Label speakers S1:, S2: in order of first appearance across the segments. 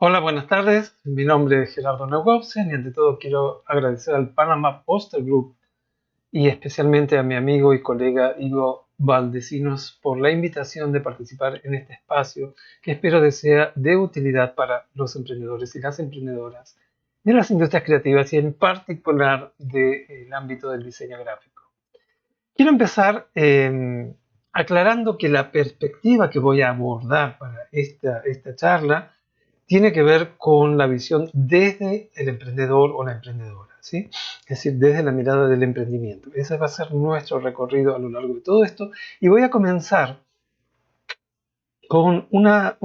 S1: Hola, buenas tardes. Mi nombre es Gerardo Neugobsen y ante todo quiero agradecer al Panama Poster Group y especialmente a mi amigo y colega Ivo Valdecinos por la invitación de participar en este espacio que espero que sea de utilidad para los emprendedores y las emprendedoras de las industrias creativas y en particular del ámbito del diseño gráfico. Quiero empezar aclarando que la perspectiva que voy a abordar para esta charla tiene que ver con la visión desde el emprendedor o la emprendedora, ¿sí? Es decir, desde la mirada del emprendimiento. Ese va a ser nuestro recorrido a lo largo de todo esto y voy a comenzar con una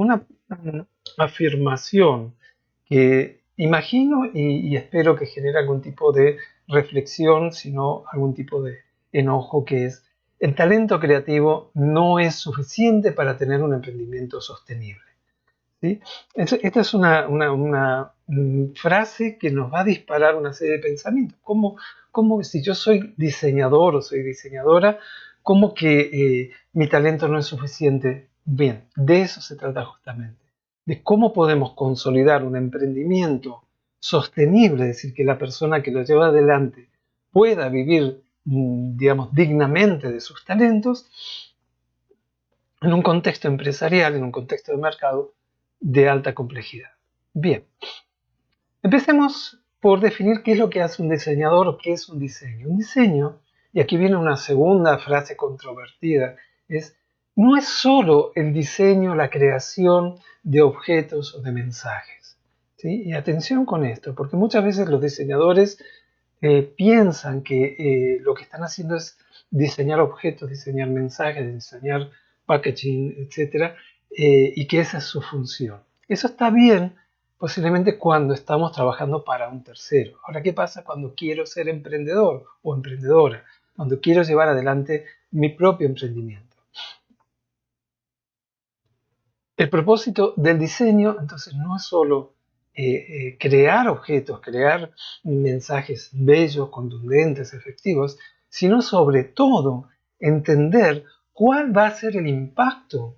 S1: afirmación que imagino y espero que genere algún tipo de reflexión, sino algún tipo de enojo, que es: el talento creativo no es suficiente para tener un emprendimiento sostenible. ¿Sí? Esta es una frase que nos va a disparar una serie de pensamientos. ¿Cómo si yo soy diseñador o soy diseñadora, cómo que mi talento no es suficiente? Bien, de eso se trata justamente, de cómo podemos consolidar un emprendimiento sostenible, es decir, que la persona que lo lleva adelante pueda vivir, digamos, dignamente de sus talentos en un contexto empresarial, en un contexto de mercado de alta complejidad. Bien, empecemos por definir qué es lo que hace un diseñador o qué es un diseño. Un diseño, y aquí viene una segunda frase controvertida, no es solo el diseño, la creación de objetos o de mensajes. ¿Sí? Y atención con esto, porque muchas veces los diseñadores piensan que lo que están haciendo es diseñar objetos, diseñar mensajes, diseñar packaging, etcétera, y que esa es su función. Eso está bien, posiblemente cuando estamos trabajando para un tercero. Ahora, ¿qué pasa cuando quiero ser emprendedor o emprendedora? Cuando quiero llevar adelante mi propio emprendimiento. El propósito del diseño, entonces, no es solo crear objetos, crear mensajes bellos, contundentes, efectivos, sino sobre todo entender cuál va a ser el impacto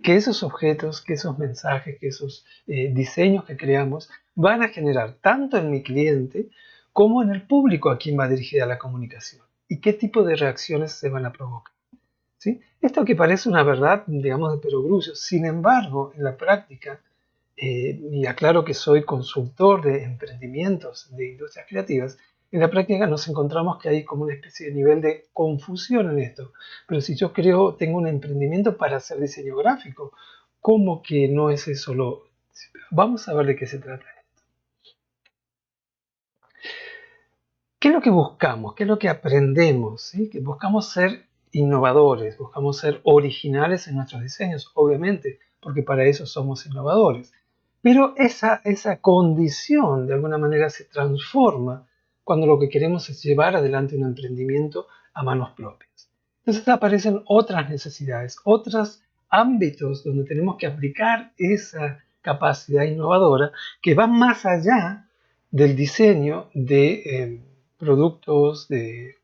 S1: que esos objetos, que esos mensajes, que esos diseños que creamos van a generar tanto en mi cliente como en el público a quien va dirigida la comunicación y qué tipo de reacciones se van a provocar. ¿Sí? Esto que parece una verdad, digamos, de perogrullo, sin embargo, en la práctica, y aclaro que soy consultor de emprendimientos de industrias creativas, en la práctica nos encontramos que hay como una especie de nivel de confusión en esto. Pero si yo tengo un emprendimiento para hacer diseño gráfico, ¿cómo que no es eso lo? Vamos a ver de qué se trata. ¿Qué es lo que buscamos? ¿Qué es lo que aprendemos? ¿Sí? Que buscamos ser innovadores, buscamos ser originales en nuestros diseños, obviamente, porque para eso somos innovadores. Pero esa condición de alguna manera se transforma cuando lo que queremos es llevar adelante un emprendimiento a manos propias. Entonces aparecen otras necesidades, otros ámbitos donde tenemos que aplicar esa capacidad innovadora que va más allá del diseño de productos, de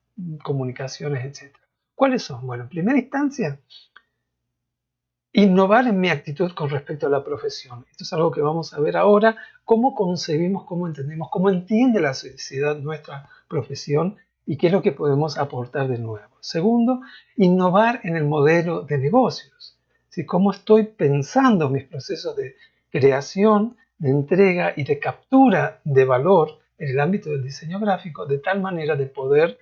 S1: comunicaciones, etc. ¿Cuáles son? Bueno, en primera instancia, innovar en mi actitud con respecto a la profesión. Esto es algo que vamos a ver ahora, cómo concebimos, cómo entendemos, cómo entiende la sociedad nuestra profesión y qué es lo que podemos aportar de nuevo. Segundo, innovar en el modelo de negocios. ¿Sí? Cómo estoy pensando mis procesos de creación, de entrega y de captura de valor en el ámbito del diseño gráfico, de tal manera de poder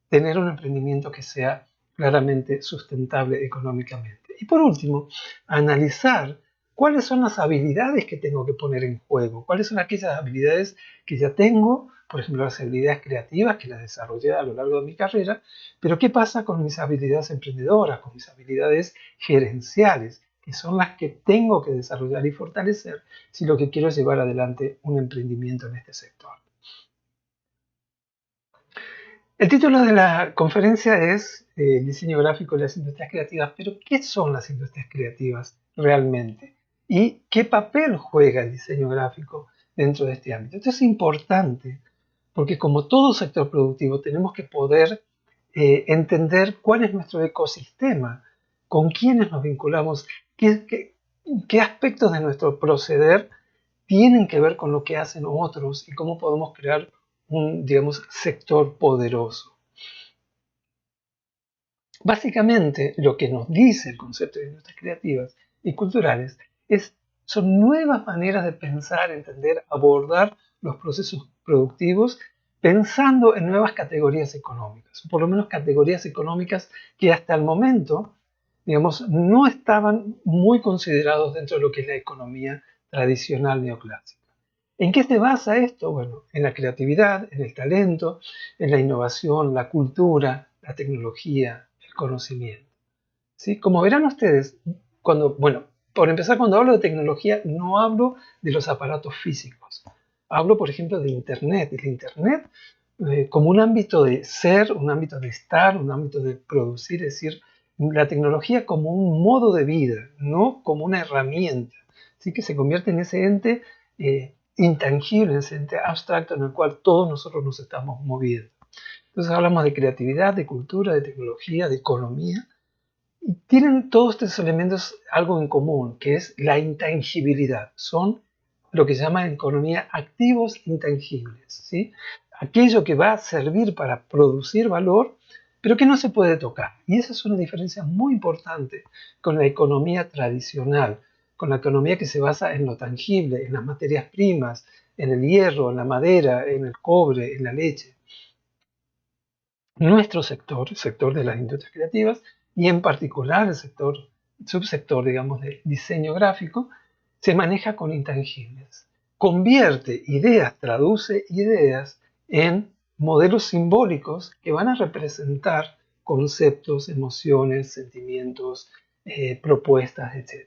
S1: tener un emprendimiento que sea claramente sustentable económicamente. Y por último, analizar cuáles son las habilidades que tengo que poner en juego, cuáles son aquellas habilidades que ya tengo, por ejemplo, las habilidades creativas que las desarrollé a lo largo de mi carrera, pero qué pasa con mis habilidades emprendedoras, con mis habilidades gerenciales, que son las que tengo que desarrollar y fortalecer si lo que quiero es llevar adelante un emprendimiento en este sector. El título de la conferencia es Diseño gráfico y las industrias creativas, pero ¿qué son las industrias creativas realmente? ¿Y qué papel juega el diseño gráfico dentro de este ámbito? Esto es importante porque como todo sector productivo tenemos que poder entender cuál es nuestro ecosistema, con quiénes nos vinculamos, qué aspectos de nuestro proceder tienen que ver con lo que hacen otros y cómo podemos crear un, digamos, sector poderoso. Básicamente, lo que nos dice el concepto de industrias creativas y culturales son nuevas maneras de pensar, entender, abordar los procesos productivos pensando en nuevas categorías económicas, o por lo menos categorías económicas que hasta el momento, digamos, no estaban muy considerados dentro de lo que es la economía tradicional neoclásica. ¿En qué se basa esto? Bueno, en la creatividad, en el talento, en la innovación, la cultura, la tecnología, el conocimiento. ¿Sí? Como verán ustedes, bueno, por empezar, cuando hablo de tecnología, no hablo de los aparatos físicos. Hablo, por ejemplo, de Internet. Y de Internet como un ámbito de ser, un ámbito de estar, un ámbito de producir, es decir, la tecnología como un modo de vida, no como una herramienta. ¿Sí? Que se convierte en ese ente intangible, en ese ente abstracto en el cual todos nosotros nos estamos moviendo. Entonces hablamos de creatividad, de cultura, de tecnología, de economía. Y tienen todos estos elementos algo en común, que es la intangibilidad. Son lo que se llama en economía activos intangibles. ¿Sí? Aquello que va a servir para producir valor, pero que no se puede tocar. Y esa es una diferencia muy importante con la economía tradicional, con la economía que se basa en lo tangible, en las materias primas, en el hierro, en la madera, en el cobre, en la leche. Nuestro sector, el sector de las industrias creativas, y en particular el subsector, digamos, de diseño gráfico, se maneja con intangibles. Convierte ideas, traduce ideas en modelos simbólicos que van a representar conceptos, emociones, sentimientos, propuestas, etc.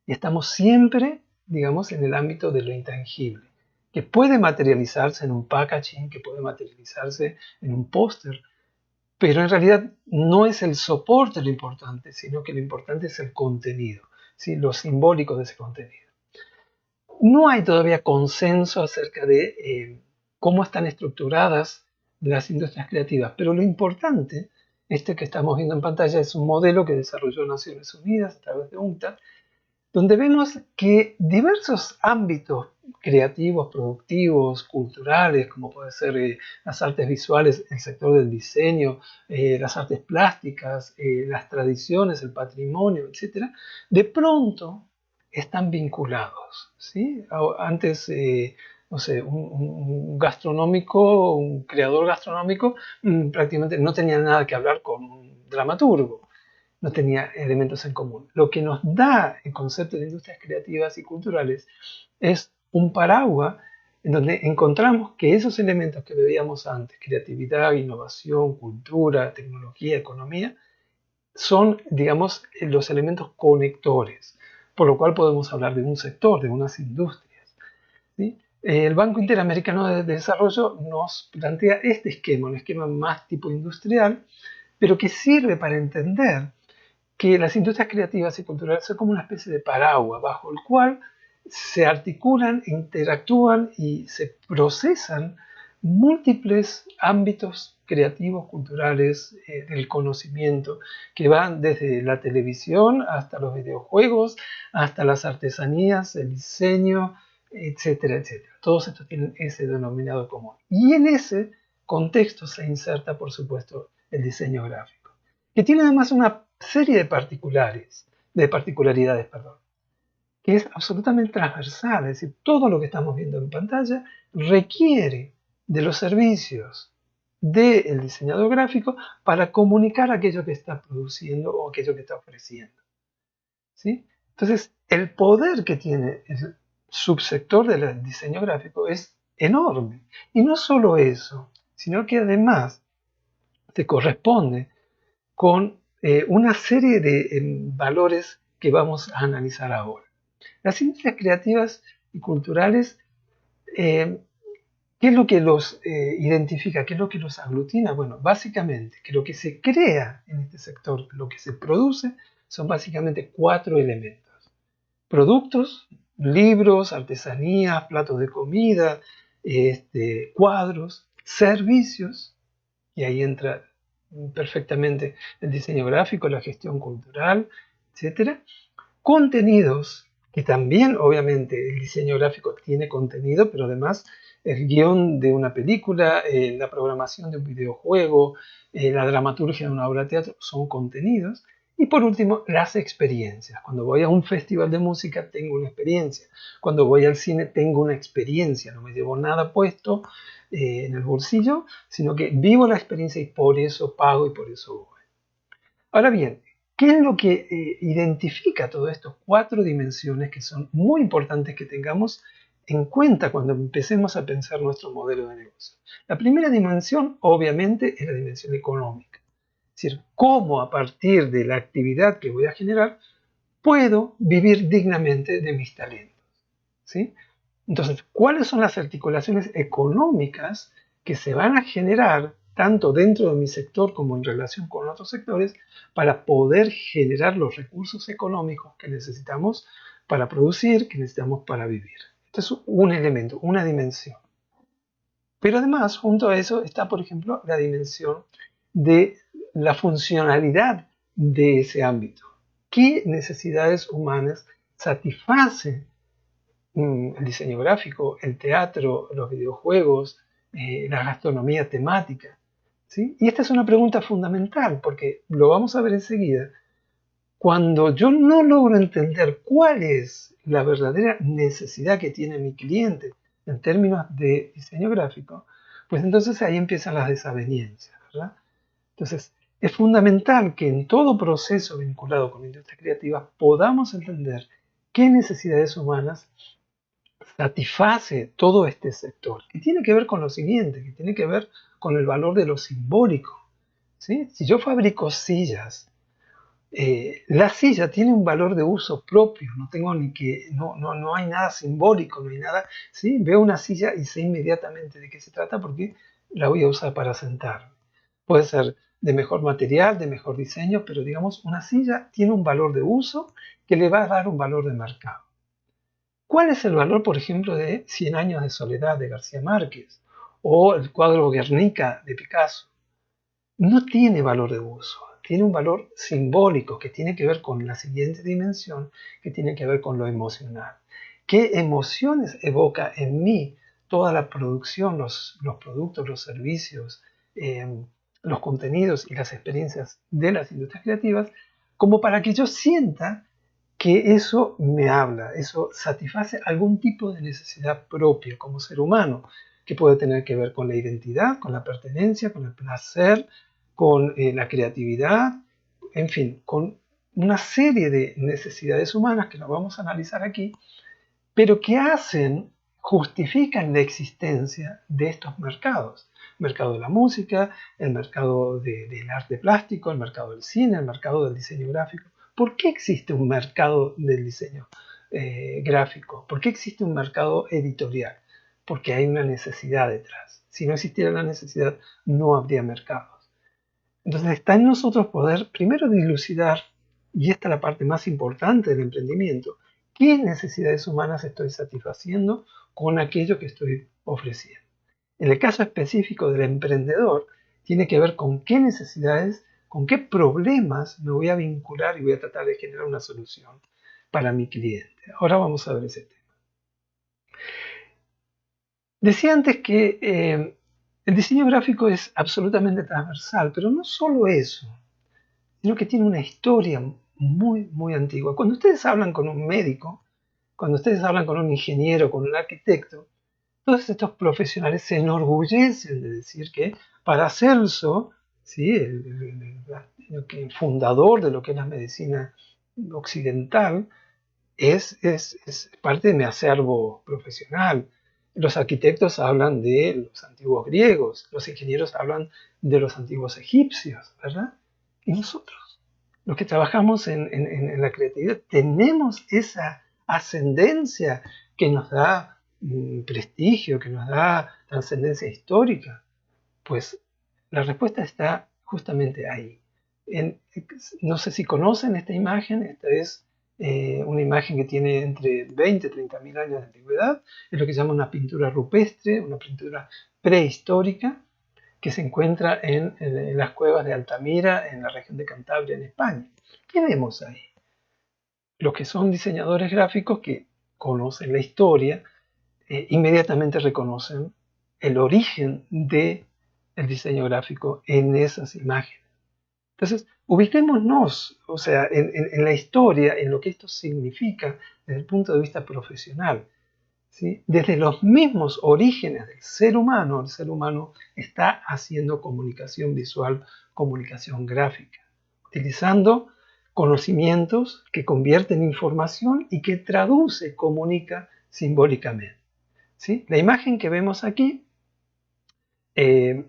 S1: Y estamos siempre, digamos, en el ámbito de lo intangible, que puede materializarse en un packaging, que puede materializarse en un póster, pero en realidad no es el soporte lo importante, sino que lo importante es el contenido, ¿sí? Lo simbólico de ese contenido. No hay todavía consenso acerca de cómo están estructuradas las industrias creativas, pero lo importante, este que estamos viendo en pantalla, es un modelo que desarrolló Naciones Unidas a través de UNCTAD, donde vemos que diversos ámbitos creativos, productivos, culturales, como puede ser las artes visuales, el sector del diseño, las artes plásticas, las tradiciones, el patrimonio, etc., de pronto están vinculados. ¿Sí? Antes, no sé, un gastronómico, un creador gastronómico, prácticamente no tenía nada que hablar con un dramaturgo, no tenía elementos en común. Lo que nos da el concepto de industrias creativas y culturales es un paraguas en donde encontramos que esos elementos que veíamos antes, creatividad, innovación, cultura, tecnología, economía, son, digamos, los elementos conectores, por lo cual podemos hablar de un sector, de unas industrias. ¿Sí? El Banco Interamericano de Desarrollo nos plantea este esquema, un esquema más tipo industrial, pero que sirve para entender que las industrias creativas y culturales son como una especie de paraguas bajo el cual se articulan, interactúan y se procesan múltiples ámbitos creativos, culturales, del conocimiento, que van desde la televisión hasta los videojuegos, hasta las artesanías, el diseño, etcétera, etcétera. Todos estos tienen ese denominador común. Y en ese contexto se inserta, por supuesto, el diseño gráfico, que tiene además una serie de particularidades, que es absolutamente transversal, es decir, todo lo que estamos viendo en pantalla requiere de los servicios del diseñador gráfico para comunicar aquello que está produciendo o aquello que está ofreciendo. ¿Sí? Entonces, el poder que tiene el subsector del diseño gráfico es enorme. Y no solo eso, sino que además te corresponde con una serie de valores que vamos a analizar ahora. Las industrias creativas y culturales, ¿qué es lo que los identifica? ¿Qué es lo que los aglutina? Bueno, básicamente que lo que se crea en este sector, lo que se produce, son básicamente 4 elementos. Productos, libros, artesanías, platos de comida, cuadros, servicios, y ahí entra perfectamente el diseño gráfico, la gestión cultural, etc. Contenidos, que también obviamente el diseño gráfico tiene contenido, pero además el guión de una película, la programación de un videojuego, la dramaturgia de una obra de teatro son contenidos. Y por último, las experiencias. Cuando voy a un festival de música tengo una experiencia. Cuando voy al cine tengo una experiencia. No me llevo nada puesto en el bolsillo, sino que vivo la experiencia y por eso pago y por eso voy. Ahora bien, ¿qué es lo que identifica todas estas cuatro dimensiones que son muy importantes que tengamos en cuenta cuando empecemos a pensar nuestro modelo de negocio? La primera dimensión, obviamente, es la dimensión económica. Es decir, cómo a partir de la actividad que voy a generar puedo vivir dignamente de mis talentos. ¿Sí? Entonces, ¿cuáles son las articulaciones económicas que se van a generar tanto dentro de mi sector como en relación con otros sectores para poder generar los recursos económicos que necesitamos para producir, que necesitamos para vivir? Este es un elemento, una dimensión. Pero además, junto a eso está, por ejemplo, la dimensión de la funcionalidad de ese ámbito. ¿Qué necesidades humanas satisface el diseño gráfico, el teatro, los videojuegos, la gastronomía temática? ¿Sí? Y esta es una pregunta fundamental porque lo vamos a ver enseguida. Cuando yo no logro entender cuál es la verdadera necesidad que tiene mi cliente en términos de diseño gráfico, pues entonces ahí empiezan las desavenencias, ¿verdad? Entonces, es fundamental que en todo proceso vinculado con la industria creativa podamos entender qué necesidades humanas satisface todo este sector, que tiene que ver con lo siguiente, que tiene que ver con el valor de lo simbólico. ¿Sí? Si yo fabrico sillas, la silla tiene un valor de uso propio, no tengo ni que, no hay nada simbólico, no hay nada, ¿sí? Veo una silla y sé inmediatamente de qué se trata porque la voy a usar para sentarme. Puede ser de mejor material, de mejor diseño, pero digamos, una silla tiene un valor de uso que le va a dar un valor de mercado. ¿Cuál es el valor, por ejemplo, de Cien años de soledad de García Márquez o el cuadro Guernica de Picasso? No tiene valor de uso, tiene un valor simbólico que tiene que ver con la siguiente dimensión, que tiene que ver con lo emocional. ¿Qué emociones evoca en mí toda la producción, los productos, los servicios, los contenidos y las experiencias de las industrias creativas, como para que yo sienta que eso me habla, eso satisface algún tipo de necesidad propia como ser humano, que puede tener que ver con la identidad, con la pertenencia, con el placer, con la creatividad, en fin, con una serie de necesidades humanas que no vamos a analizar aquí, pero que justifican la existencia de estos mercados. El mercado de la música, el mercado del arte plástico, el mercado del cine, el mercado del diseño gráfico. ¿Por qué existe un mercado del diseño gráfico? ¿Por qué existe un mercado editorial? Porque hay una necesidad detrás. Si no existiera la necesidad, no habría mercados. Entonces está en nosotros poder primero dilucidar, y esta es la parte más importante del emprendimiento, qué necesidades humanas estoy satisfaciendo con aquello que estoy ofreciendo. En el caso específico del emprendedor, tiene que ver con qué necesidades, con qué problemas me voy a vincular y voy a tratar de generar una solución para mi cliente. Ahora vamos a ver ese tema. Decía antes que el diseño gráfico es absolutamente transversal, pero no solo eso, sino que tiene una historia muy, muy antigua. Cuando ustedes hablan con un médico, cuando ustedes hablan con un ingeniero, con un arquitecto, todos estos profesionales se enorgullecen de decir que Paracelso, ¿sí? El fundador de lo que es la medicina occidental, es parte de mi acervo profesional. Los arquitectos hablan de los antiguos griegos, los ingenieros hablan de los antiguos egipcios, ¿verdad? Y nosotros, los que trabajamos en la creatividad, tenemos esa ascendencia que nos da prestigio, que nos da trascendencia histórica. Pues la respuesta está justamente ahí. No sé si conocen esta imagen, esta es una imagen que tiene entre 20 y 30 mil años de antigüedad, es lo que se llama una pintura rupestre, una pintura prehistórica, que se encuentra en las cuevas de Altamira, en la región de Cantabria, en España. ¿Qué vemos ahí? los que son diseñadores gráficos que conocen la historia, inmediatamente reconocen el origen del diseño gráfico en esas imágenes. Entonces, ubiquémonos, o sea, en la historia, en lo que esto significa desde el punto de vista profesional. ¿Sí? Desde los mismos orígenes del ser humano, el ser humano está haciendo comunicación visual, comunicación gráfica, utilizando conocimientos que convierten en información y que traduce, comunica simbólicamente. ¿Sí? La imagen que vemos aquí,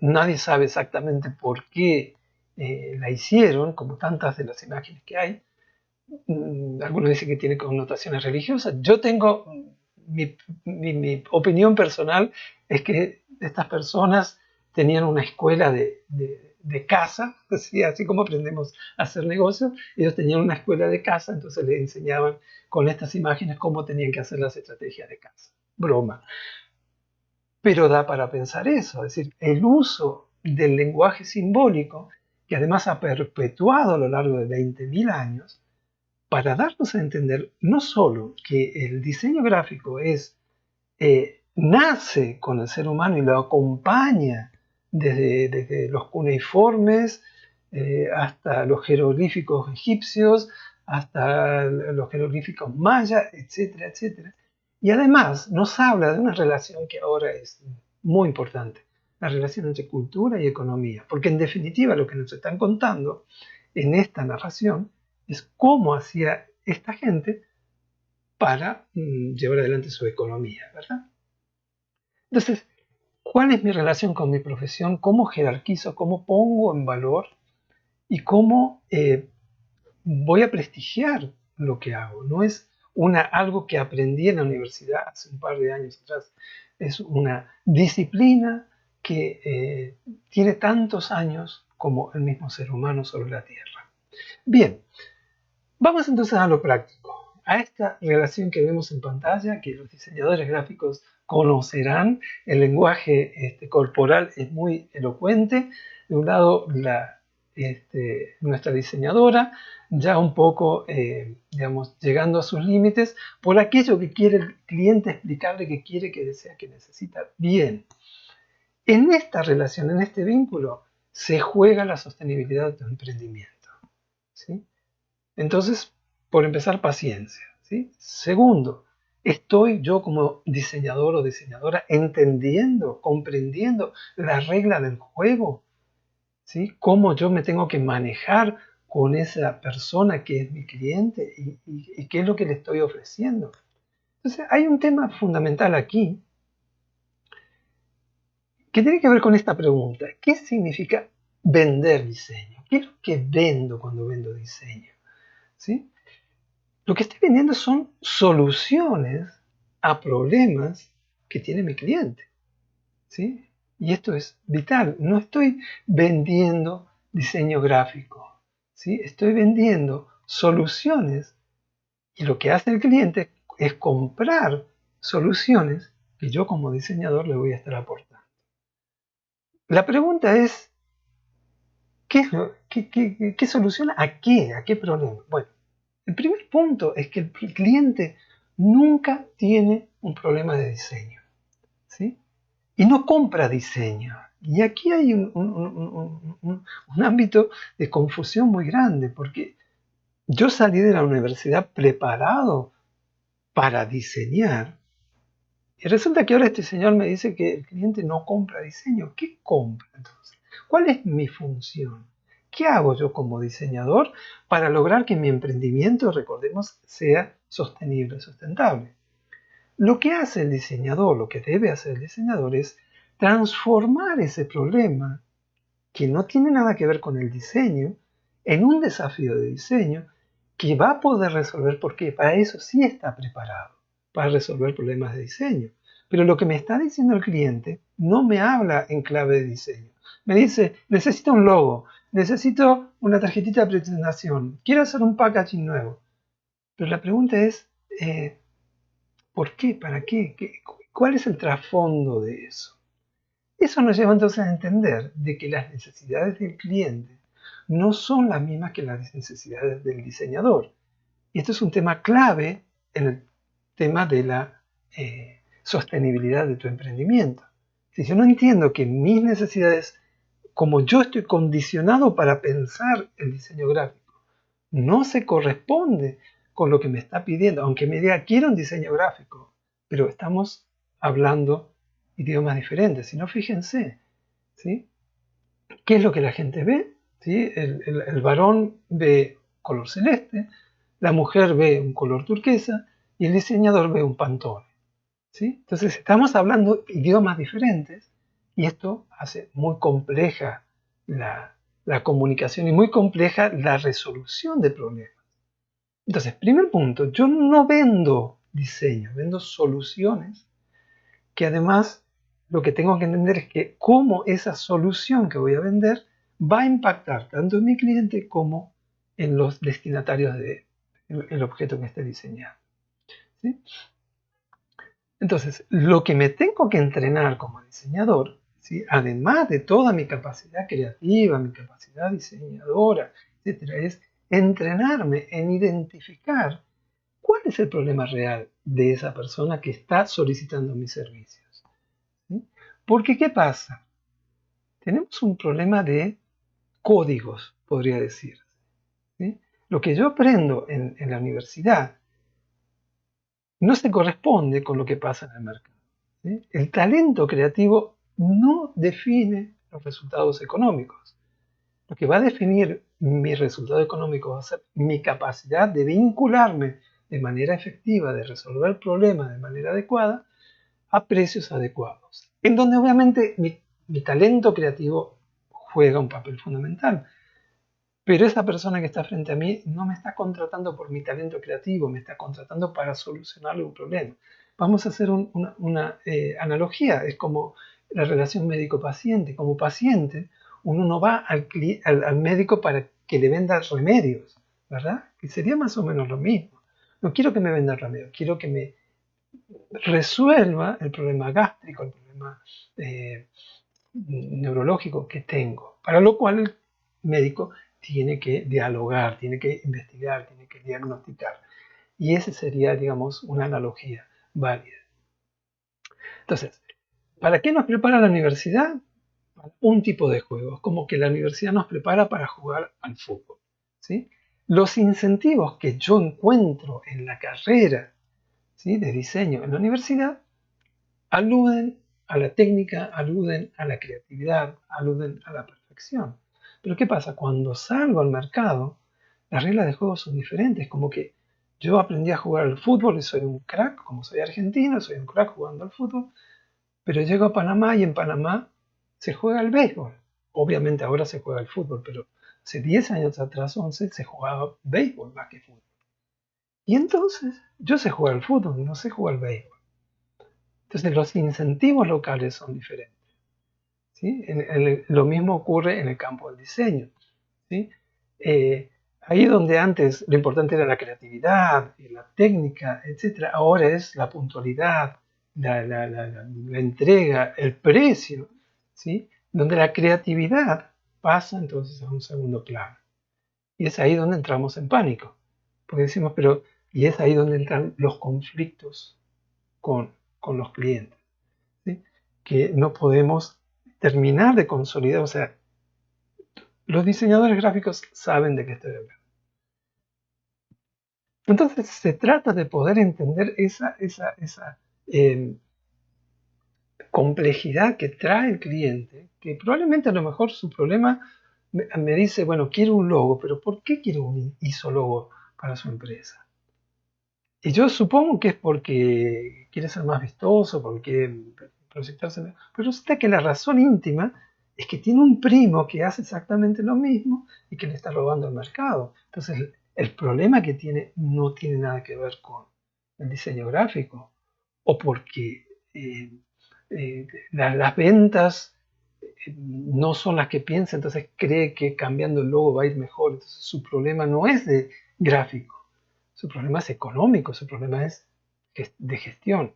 S1: nadie sabe exactamente por qué la hicieron, como tantas de las imágenes que hay. Algunos dicen que tiene connotaciones religiosas. Yo tengo mi opinión personal es que estas personas tenían una escuela de casa, así como aprendemos a hacer negocios, ellos tenían una escuela de casa, entonces les enseñaban con estas imágenes cómo tenían que hacer las estrategias de casa. Broma. Pero da para pensar eso, es decir, el uso del lenguaje simbólico, que además ha perpetuado a lo largo de 20.000 años, para darnos a entender no solo que el diseño gráfico nace con el ser humano y lo acompaña desde los cuneiformes hasta los jeroglíficos egipcios, hasta los jeroglíficos mayas, etcétera, etcétera. Y además nos habla de una relación que ahora es muy importante, la relación entre cultura y economía, porque en definitiva lo que nos están contando en esta narración es cómo hacía esta gente para llevar adelante su economía, ¿verdad? Entonces, ¿cuál es mi relación con mi profesión? ¿Cómo jerarquizo? ¿Cómo pongo en valor? ¿Y cómo voy a prestigiar lo que hago? No es algo que aprendí en la universidad hace un par de años atrás. Es una disciplina que tiene tantos años como el mismo ser humano sobre la Tierra. Bien, vamos entonces a lo práctico, a esta relación que vemos en pantalla, que los diseñadores gráficos conocerán. El lenguaje corporal es muy elocuente. De un lado, nuestra diseñadora, ya un poco, digamos, llegando a sus límites, por aquello que quiere el cliente explicarle que quiere, que desea, que necesita. Bien, en esta relación, en este vínculo, se juega la sostenibilidad de tu emprendimiento, ¿sí? Entonces, por empezar, paciencia, ¿sí? Segundo, estoy yo como diseñador o diseñadora entendiendo, comprendiendo la regla del juego, ¿sí? Cómo yo me tengo que manejar con esa persona que es mi cliente y qué es lo que le estoy ofreciendo. Entonces, hay un tema fundamental aquí que tiene que ver con esta pregunta. ¿Qué significa vender diseño? ¿Qué es lo que vendo cuando vendo diseño? ¿Sí? Lo que estoy vendiendo son soluciones a problemas que tiene mi cliente, ¿sí? Y esto es vital. No estoy vendiendo diseño gráfico, ¿sí? Estoy vendiendo soluciones y lo que hace el cliente es comprar soluciones que yo como diseñador le voy a estar aportando. La pregunta es, ¿qué soluciona a qué? ¿A qué problema? Bueno, el primer punto es que el cliente nunca tiene un problema de diseño, ¿sí? Y no compra diseño. Y aquí hay un ámbito de confusión muy grande, porque yo salí de la universidad preparado para diseñar, y resulta que ahora este señor me dice que el cliente no compra diseño. ¿Qué compra entonces? ¿Cuál es mi función? ¿Qué hago yo como diseñador para lograr que mi emprendimiento, recordemos, sea sostenible, sustentable? Lo que hace el diseñador, lo que debe hacer el diseñador es transformar ese problema que no tiene nada que ver con el diseño en un desafío de diseño que va a poder resolver, porque para eso sí está preparado, para resolver problemas de diseño. Pero lo que me está diciendo el cliente no me habla en clave de diseño. Me dice, necesito un logo, necesito una tarjetita de presentación, quiero hacer un packaging nuevo. Pero la pregunta es, ¿por qué? ¿Para qué? ¿Cuál es el trasfondo de eso? Eso nos lleva entonces a entender de que las necesidades del cliente no son las mismas que las necesidades del diseñador. Y esto es un tema clave en el tema de la sostenibilidad de tu emprendimiento. Si yo no entiendo que mis necesidades, como yo estoy condicionado para pensar el diseño gráfico, no se corresponde con lo que me está pidiendo, aunque me diga quiero un diseño gráfico, pero estamos hablando idiomas diferentes. Si no, fíjense, ¿sí? ¿Qué es lo que la gente ve? ¿Sí? El varón ve color celeste, la mujer ve un color turquesa y el diseñador ve un Pantone, ¿sí? Entonces estamos hablando idiomas diferentes y esto hace muy compleja la comunicación y muy compleja la resolución de problemas. Entonces, primer punto, yo no vendo diseño, vendo soluciones que además lo que tengo que entender es que cómo esa solución que voy a vender va a impactar tanto en mi cliente como en los destinatarios del objeto que esté diseñado, ¿sí? Entonces, lo que me tengo que entrenar como diseñador, ¿sí? Además de toda mi capacidad creativa, mi capacidad diseñadora, etcétera, es entrenarme en identificar cuál es el problema real de esa persona que está solicitando mis servicios, ¿sí? Porque, ¿qué pasa? Tenemos un problema de códigos, podría decir, ¿sí? Lo que yo aprendo en la universidad no se corresponde con lo que pasa en el mercado, ¿sí? El talento creativo no define los resultados económicos. Lo que va a definir mi resultado económico va a ser mi capacidad de vincularme de manera efectiva, de resolver problemas de manera adecuada a precios adecuados, en donde obviamente mi talento creativo juega un papel fundamental. Pero esa persona que está frente a mí no me está contratando por mi talento creativo, me está contratando para solucionarle un problema. Vamos a hacer una analogía, es como la relación médico-paciente. Como paciente, uno no va al médico para que le venda remedios, ¿verdad? Que sería más o menos lo mismo. No quiero que me venda remedios, quiero que me resuelva el problema gástrico, el problema neurológico que tengo, para lo cual el médico tiene que dialogar, tiene que investigar, tiene que diagnosticar. Y esa sería, digamos, una analogía válida. Entonces, ¿para qué nos prepara la universidad? Para un tipo de juegos, como que la universidad nos prepara para jugar al fútbol, ¿sí? Los incentivos que yo encuentro en la carrera, ¿sí?, de diseño en la universidad aluden a la técnica, aluden a la creatividad, aluden a la perfección. Pero ¿qué pasa? Cuando salgo al mercado, las reglas de juego son diferentes, como que yo aprendí a jugar al fútbol y soy un crack, como soy argentino, soy un crack jugando al fútbol, pero llego a Panamá y en Panamá se juega al béisbol. Obviamente ahora se juega al fútbol, pero hace 10 años atrás, 11, se jugaba béisbol más que fútbol. Y entonces yo sé jugar al fútbol, no sé jugar al béisbol. Entonces los incentivos locales son diferentes, ¿sí? Lo mismo ocurre en el campo del diseño, ¿sí? Ahí donde antes lo importante era la creatividad, la técnica, etc., ahora es la puntualidad, la entrega, el precio, ¿sí? Donde la creatividad pasa entonces a un segundo plano. Y es ahí donde entramos en pánico, porque decimos, pero, y es ahí donde entran los conflictos con los clientes, ¿sí? Que no podemos terminar de consolidar. O sea, los diseñadores gráficos saben de qué estoy hablando. Entonces se trata de poder entender esa complejidad que trae el cliente, que probablemente a lo mejor su problema me dice, bueno, quiero un logo, pero ¿por qué quiero un ISO logo para su empresa? Y yo supongo que es porque quiere ser más vistoso, porque quiere proyectarse. Pero resulta que la razón íntima es que tiene un primo que hace exactamente lo mismo y que le está robando el mercado. Entonces, el problema que tiene no tiene nada que ver con el diseño gráfico o porque las ventas no son las que piensa, entonces cree que cambiando el logo va a ir mejor. Entonces, su problema no es de gráfico. Su problema es económico, su problema es de gestión.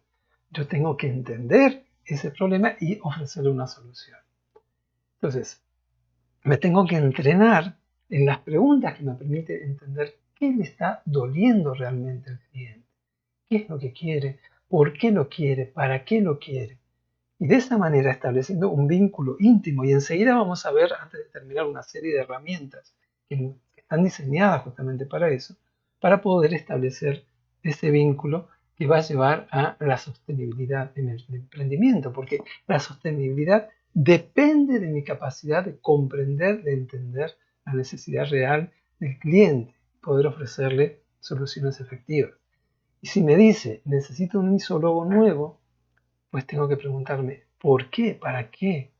S1: Yo tengo que entender ese problema y ofrecerle una solución. Entonces, me tengo que entrenar en las preguntas que me permiten entender qué le está doliendo realmente al cliente, qué es lo que quiere, por qué lo quiere, para qué lo quiere. Y de esa manera estableciendo un vínculo íntimo, y enseguida vamos a ver, antes de terminar, una serie de herramientas que están diseñadas justamente para eso, para poder establecer ese vínculo que va a llevar a la sostenibilidad en el emprendimiento, porque la sostenibilidad depende de mi capacidad de comprender, de entender la necesidad real del cliente, poder ofrecerle soluciones efectivas. Y si me dice, necesito un isólogo nuevo, pues tengo que preguntarme, ¿por qué? ¿Para qué?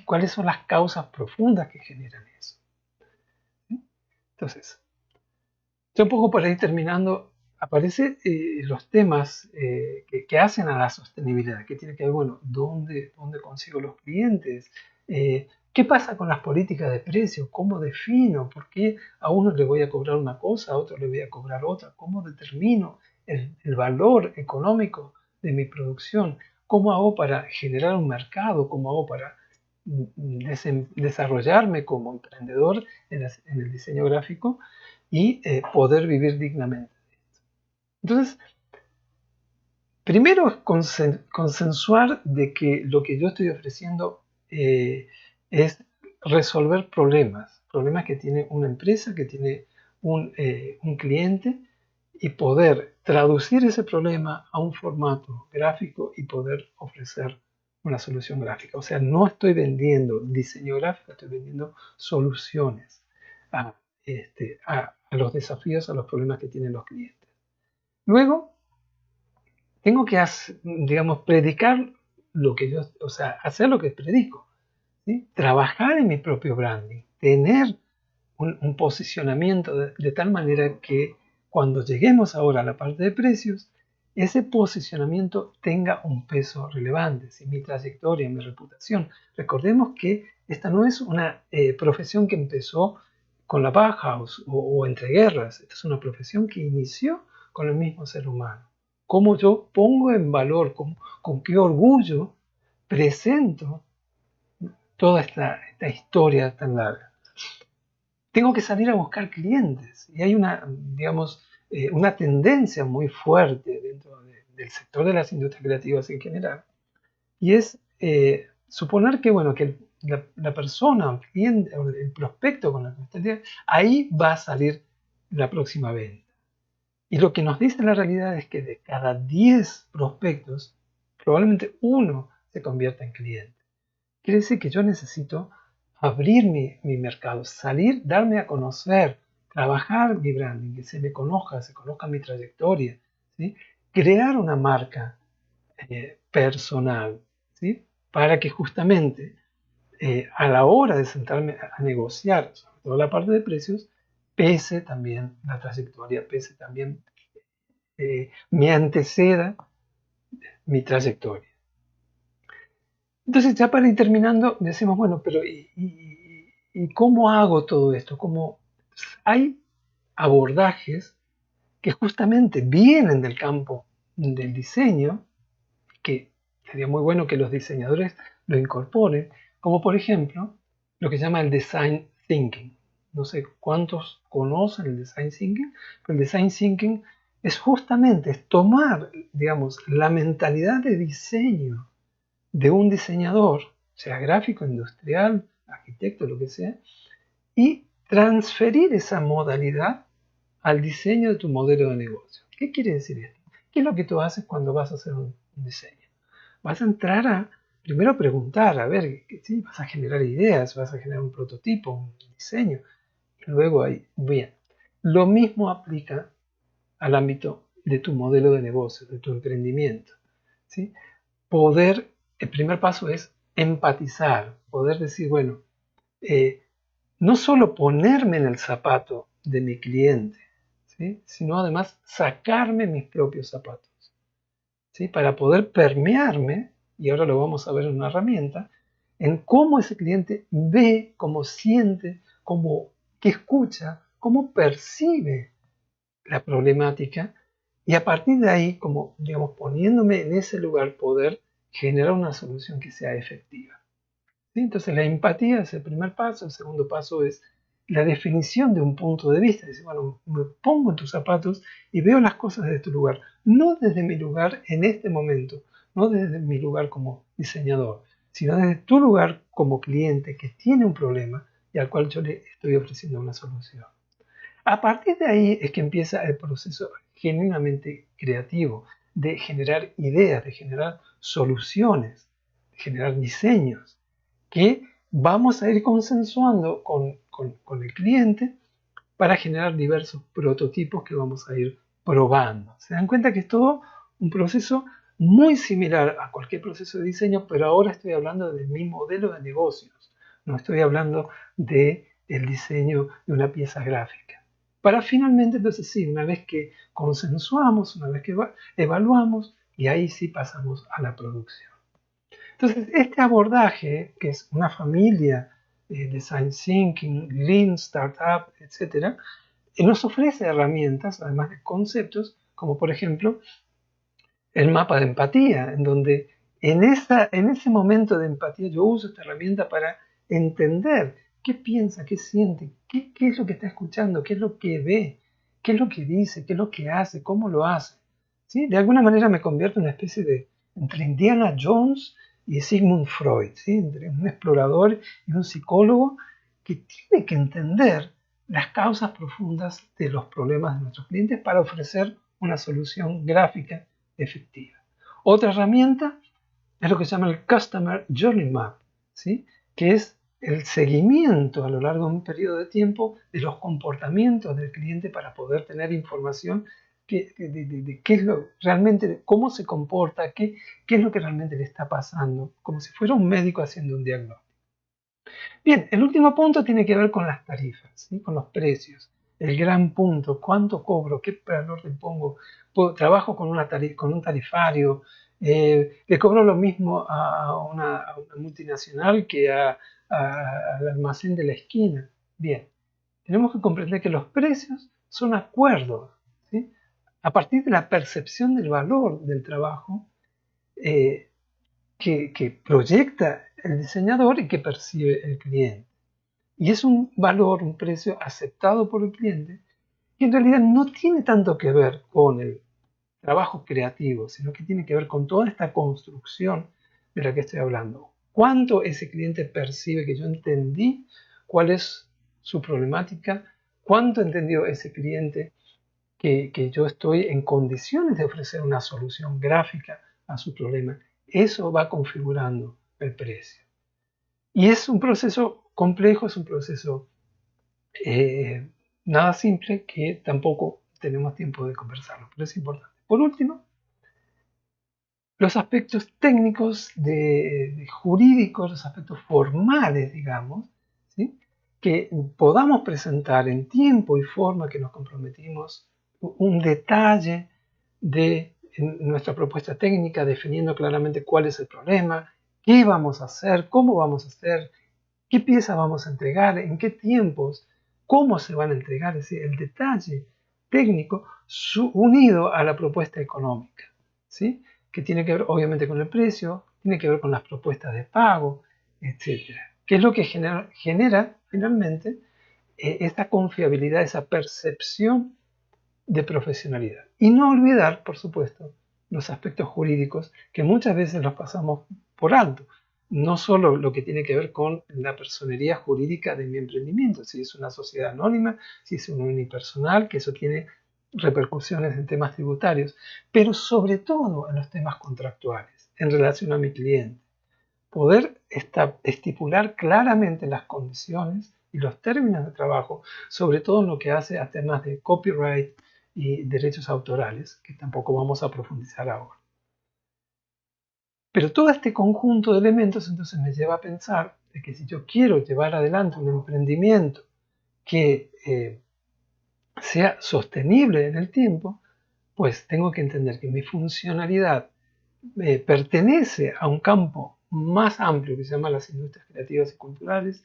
S1: ¿Cuáles son las causas profundas que generan eso? ¿Sí? Entonces, ya un poco para ir terminando, aparecen los temas que hacen a la sostenibilidad, que tiene que ver, bueno, ¿dónde consigo los clientes? ¿Qué pasa con las políticas de precios? ¿Cómo defino? ¿Por qué a uno le voy a cobrar una cosa, a otro le voy a cobrar otra? ¿Cómo determino el valor económico de mi producción? ¿Cómo hago para generar un mercado? ¿Cómo hago para desarrollarme como emprendedor en el diseño gráfico y poder vivir dignamente? Entonces, primero es consensuar de que lo que yo estoy ofreciendo es resolver problemas que tiene una empresa, que tiene un cliente, y poder traducir ese problema a un formato gráfico y poder ofrecer una solución gráfica. O sea, no estoy vendiendo diseño gráfico, estoy vendiendo soluciones a, a los desafíos, a los problemas que tienen los clientes. Luego, tengo que, digamos, predicar lo que yo, o sea, hacer lo que predico, ¿sí? Trabajar en mi propio branding, tener un posicionamiento de tal manera que cuando lleguemos ahora a la parte de precios, ese posicionamiento tenga un peso relevante, ¿sí? Mi trayectoria, mi reputación. Recordemos que esta no es una profesión que empezó con la Bauhaus o entre guerras, esta es una profesión que inició con el mismo ser humano. Cómo yo pongo en valor, con qué orgullo presento toda esta historia tan larga. Tengo que salir a buscar clientes y hay una, digamos, una tendencia muy fuerte dentro del sector de las industrias creativas en general, y es suponer que, bueno, que la persona, el cliente, o el prospecto con el que usted, ahí va a salir la próxima venta. Y lo que nos dice la realidad es que de cada 10 prospectos, probablemente uno se convierta en cliente. Quiere decir que yo necesito abrir mi mercado, salir, darme a conocer, trabajar mi branding, que se conozca mi trayectoria, ¿sí? Crear una marca personal, ¿sí? Para que justamente a la hora de sentarme a negociar, sobre todo la parte de precios, pese también la trayectoria, pese también me anteceda mi trayectoria. Entonces, ya para ir terminando, decimos, bueno, pero ¿y cómo hago todo esto? ¿Cómo? Hay abordajes que justamente vienen del campo del diseño, que sería muy bueno que los diseñadores lo incorporen, como por ejemplo lo que se llama el design thinking. No sé cuántos conocen el design thinking, pero el design thinking es justamente tomar, digamos, la mentalidad de diseño de un diseñador, sea gráfico, industrial, arquitecto, lo que sea, y transferir esa modalidad al diseño de tu modelo de negocio. ¿Qué quiere decir esto? ¿Qué es lo que tú haces cuando vas a hacer un diseño? Vas a entrar a, primero preguntar, a ver, ¿sí? Vas a generar ideas, vas a generar un prototipo, un diseño, y luego ahí, bien. Lo mismo aplica al ámbito de tu modelo de negocio, de tu emprendimiento, ¿sí? El primer paso es empatizar, poder decir, bueno, no solo ponerme en el zapato de mi cliente, ¿sí? Sino además sacarme mis propios zapatos, ¿sí? Para poder permearme, y ahora lo vamos a ver en una herramienta, en cómo ese cliente ve, cómo siente, cómo que escucha, cómo percibe la problemática, y a partir de ahí, como digamos, poniéndome en ese lugar, poder generar una solución que sea efectiva. ¿Sí? Entonces la empatía es el primer paso, el segundo paso es la definición de un punto de vista. Dice, bueno, me pongo en tus zapatos y veo las cosas desde tu lugar, no desde mi lugar en este momento, no desde mi lugar como diseñador, sino desde tu lugar como cliente que tiene un problema y al cual yo le estoy ofreciendo una solución. A partir de ahí es que empieza el proceso genuinamente creativo de generar ideas, de generar soluciones, de generar diseños que vamos a ir consensuando con el cliente para generar diversos prototipos que vamos a ir probando. Se dan cuenta que es todo un proceso muy similar a cualquier proceso de diseño, pero ahora estoy hablando de mi modelo de negocios, no estoy hablando del diseño de una pieza gráfica. Para finalmente, entonces sí, una vez que consensuamos, una vez que evaluamos, y ahí sí pasamos a la producción. Entonces, este abordaje, que es una familia Design Thinking, Lean Startup, etc., nos ofrece herramientas, además de conceptos, como por ejemplo el mapa de empatía, en donde en ese momento de empatía yo uso esta herramienta para entender qué piensa, qué siente, qué es lo que está escuchando, qué es lo que ve, qué es lo que dice, qué es lo que hace, cómo lo hace. ¿Sí? De alguna manera me convierto en una especie de entre Indiana Jones y Sigmund Freud, ¿sí? Entre un explorador y un psicólogo que tiene que entender las causas profundas de los problemas de nuestros clientes para ofrecer una solución gráfica efectiva. Otra herramienta es lo que se llama el Customer Journey Map, ¿sí? Que es el seguimiento a lo largo de un periodo de tiempo de los comportamientos del cliente para poder tener información de qué es lo realmente, cómo se comporta, qué es lo que realmente le está pasando, como si fuera un médico haciendo un diagnóstico. Bien, el último punto tiene que ver con las tarifas, ¿sí? Con los precios. El gran punto, ¿cuánto cobro? ¿Qué valor le pongo? ¿Trabajo con un tarifario? ¿Le cobro lo mismo a una multinacional que al almacén de la esquina? Bien, tenemos que comprender que los precios son acuerdos, ¿sí? A partir de la percepción del valor del trabajo eh, que proyecta el diseñador y que percibe el cliente. Y es un valor, un precio aceptado por el cliente que en realidad no tiene tanto que ver con el trabajo creativo, sino que tiene que ver con toda esta construcción de la que estoy hablando. ¿Cuánto ese cliente percibe que yo entendí cuál es su problemática? ¿Cuánto entendió ese cliente que yo estoy en condiciones de ofrecer una solución gráfica a su problema? Eso va configurando el precio. Y es un proceso complejo, es un proceso nada simple que tampoco tenemos tiempo de conversarlo, pero es importante. Por último, los aspectos técnicos, de jurídicos, los aspectos formales, digamos, ¿sí? Que podamos presentar en tiempo y forma que nos comprometimos un detalle de nuestra propuesta técnica, definiendo claramente cuál es el problema, qué vamos a hacer, cómo vamos a hacer, qué pieza vamos a entregar, en qué tiempos, cómo se van a entregar, es decir, el detalle técnico unido a la propuesta económica, ¿sí? Que tiene que ver obviamente con el precio, tiene que ver con las propuestas de pago, etc. Que es lo que genera finalmente esta confiabilidad, esa percepción de profesionalidad. Y no olvidar, por supuesto, los aspectos jurídicos que muchas veces los pasamos por alto. No solo lo que tiene que ver con la personería jurídica de mi emprendimiento, si es una sociedad anónima, si es un unipersonal, que eso tiene repercusiones en temas tributarios, pero sobre todo en los temas contractuales, en relación a mi cliente. Poder estipular claramente las condiciones y los términos de trabajo, sobre todo en lo que hace a temas de copyright y derechos autorales, que tampoco vamos a profundizar ahora. Pero todo este conjunto de elementos entonces me lleva a pensar de que si yo quiero llevar adelante un emprendimiento que sea sostenible en el tiempo, pues tengo que entender que mi funcionalidad pertenece a un campo más amplio que se llama las industrias creativas y culturales,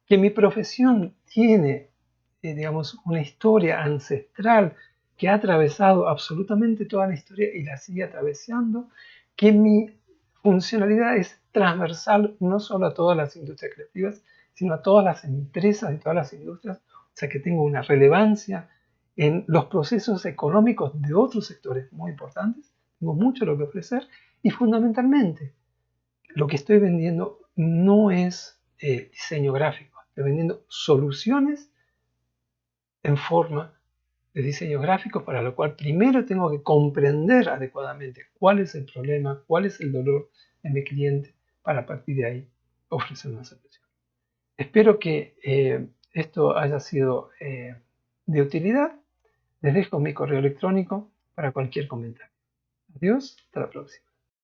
S1: que mi profesión tiene, digamos, una historia ancestral que ha atravesado absolutamente toda la historia y la sigue atravesando, que mi funcionalidad es transversal no solo a todas las industrias creativas, sino a todas las empresas y todas las industrias sea que tengo una relevancia en los procesos económicos de otros sectores muy importantes, tengo mucho lo que ofrecer y fundamentalmente lo que estoy vendiendo no es diseño gráfico, estoy vendiendo soluciones en forma de diseño gráfico, para lo cual primero tengo que comprender adecuadamente cuál es el problema, cuál es el dolor de mi cliente, para a partir de ahí ofrecer una solución. Espero que esto haya sido de utilidad. Les dejo mi correo electrónico para cualquier comentario. Adiós, hasta la próxima.